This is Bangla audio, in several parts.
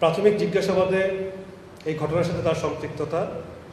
প্রাথমিক জিজ্ঞাসাবাদে এই ঘটনার সাথে তার সম্পৃক্ততা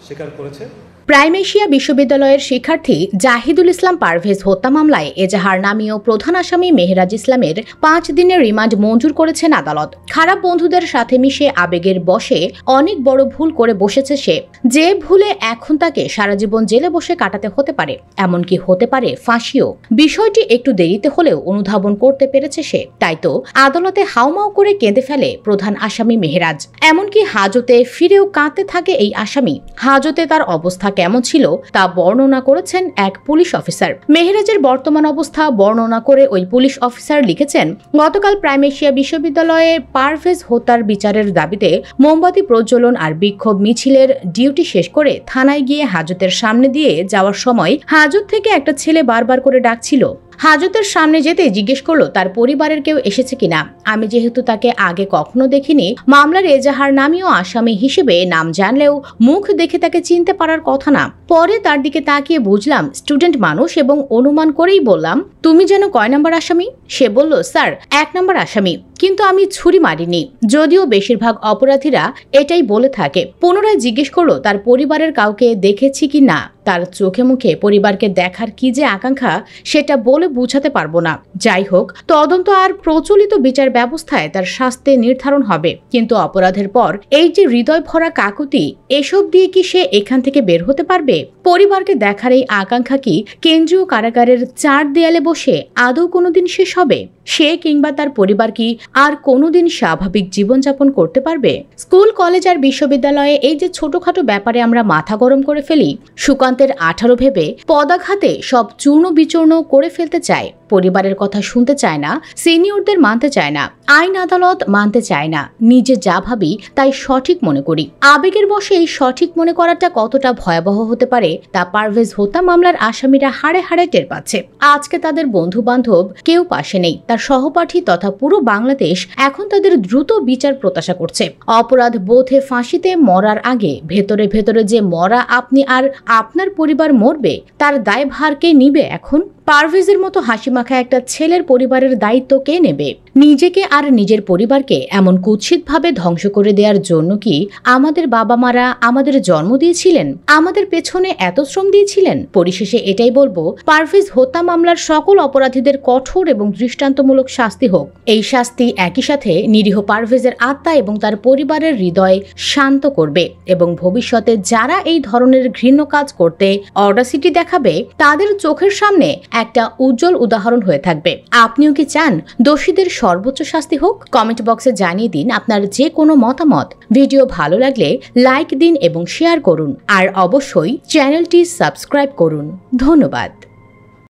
স্বীকার করেছে। প্রাইম এশিয়া বিশ্ববিদ্যালয়ের শিক্ষার্থী জাহিদুল ইসলাম পারভেজ হত্যা মামলায় এজাহার নামীয় প্রধান আসামি মেহরাজ ইসলামের 5 দিনের রিমান্ড মঞ্জুর করেছেন আদালত। খারাপ বন্ধুদের সাথে মিশে আবেগের বশে অনেক বড় ভুল করে বসেছে সে, যে ভুলে এখন তাকে সারা জীবন জেলে বসে কাটাতে হতে পারে, এমনকি হতে পারে ফাঁসিও। বিষয়টি একটু দেরিতে হলেও অনুধাবন করতে পেরেছে সে, তাই তো আদালতে হাউমাউ করে কেঁদে ফেলে প্রধান আসামি মেহরাজ। এমনকি হাজতে ফিরেও কাঁদতে থাকে এই আসামি। হাজতে তার অবস্থা কেমন ছিল তা বর্ণনা করেছেন এক পুলিশ অফিসার। মেহরাজের বর্তমান অবস্থা বর্ণনা করে ওই পুলিশ অফিসার লিখেছেন, গতকাল প্রাইম এশিয়া বিশ্ববিদ্যালয়ে পারভেজ হত্যার বিচারের দাবিতে মোমবাতি প্রজ্বলন আর বিক্ষোভ মিছিলের ডিউটি শেষ করে থানায় গিয়ে হাজতের সামনে দিয়ে যাওয়ার সময় হাজত থেকে একটা ছেলে বারবার করে ডাকছিল। হাজতের সামনে যেতে জিজ্ঞেস করলো তার পরিবারের কেউ এসেছে কিনা। আমি যেহেতু তাকে আগে কখনো দেখিনি, মামলার এজাহার নামীয় আসামি হিসেবে নাম জানলেও মুখ দেখে তাকে চিনতে পারার কথা না। পরে তার দিকে তাকিয়ে বুঝলাম স্টুডেন্ট মানুষ এবং অনুমান করেই বললাম, তুমি যেন কয় নাম্বার আসামি? সে বলল, স্যার 1 নাম্বার আসামি, কিন্তু আমি ছুরি মারিনি, যদিও বেশিরভাগ অপরাধীরা এটাই বলে থাকে। পুনরায় জিজ্ঞেস করলো তার পরিবারের কাউকে দেখেছি কি না। তার চোখে মুখে পরিবারকে দেখার কি যে আকাঙ্ক্ষা সেটা বলে বুঝাতে পারবো না। যাই হোক, তদন্ত আর প্রচলিত বিচার ব্যবস্থায় তার শাস্তি নির্ধারণ হবে, কিন্তু অপরাধের পর এই যে হৃদয় ভরা কাকুতি, এসব দিয়ে কি সে এখান থেকে বের হতে পারবে? পরিবারকে দেখার এই আকাঙ্ক্ষা কি কেন্দ্রীয় কারাগারের 4 দেয়ালে বসে আদৌ কোনোদিন শেষ হবে? সে কিংবা তার পরিবার কি আর কোনোদিন স্বাভাবিক জীবনযাপন করতে পারবে? স্কুল, কলেজ আর বিশ্ববিদ্যালয়ে এই যে ছোটখাটো ব্যাপারে আমরা মাথা গরম করে ফেলি, সুকান্তের 18 ভেবে পদাঘাতে সব চূর্ণ বিচূর্ণ করে ফেলতে চায়। পরিবারের কথা শুনতে চায় না, সিনিয়রদের মানতে চায় না, আইন আদালত মানতে চায় না। নিজে যা ভাবি তাই সঠিক মনে করি। আবেগের বশে এই সঠিক মনে করাটা কতটা ভয়াবহ হতে পারে তা পারভেজ হত্যা মামলার আসামিরা হাড়ে হাড়ে টের পাচ্ছে। আজকে তাদের বন্ধু বান্ধব কেউ পাশে নেই, তার সহপাঠী তথা পুরো বাংলাদেশ এখন তাদের দ্রুত বিচার প্রত্যাশা করছে। অপরাধ বোধে ফাঁসিতে মরার আগে ভেতরে ভেতরে যে মরা আপনি আর আপনার পরিবার মরবে, তার দায়ভার কে নিবে? এখন পারভেজের মতো হাসিমাখা একটা ছেলের পরিবারের দায়িত্ব কে নেবে? নিজেকে আর নিজের পরিবারকে এমন কুৎসিতভাবে ধ্বংস করে দেওয়ার জন্য কি আমাদের বাবা মারা আমাদের জন্ম দিয়েছিলেন, আমাদের পেছনে এত শ্রম দিয়েছিলেন? পরিশেষে এটাই বলবো, পারভেজ হত্যা মামলার সকল অপরাধীদের কঠোর এবং দৃষ্টান্তমূলক শাস্তি হোক। এই শাস্তি একই সাথে নিরীহ পারভেজের আত্মা এবং তার পরিবারের হৃদয় শান্ত করবে এবং ভবিষ্যতে যারা এই ধরনের ঘৃণ্য কাজ করতে অডাসিটি দেখাবে তাদের চোখের সামনে একটা উজ্জ্বল উদাহরণ হয়ে থাকবে। আপনিও কি চান দোষীদের সর্বোচ্চ শাস্তি হোক? কমেন্ট বক্সে জানিয়ে দিন আপনার যে কোনো মতামত। ভিডিও ভালো লাগলে লাইক দিন এবং শেয়ার করুন, আর অবশ্যই চ্যানেলটি সাবস্ক্রাইব করুন। ধন্যবাদ।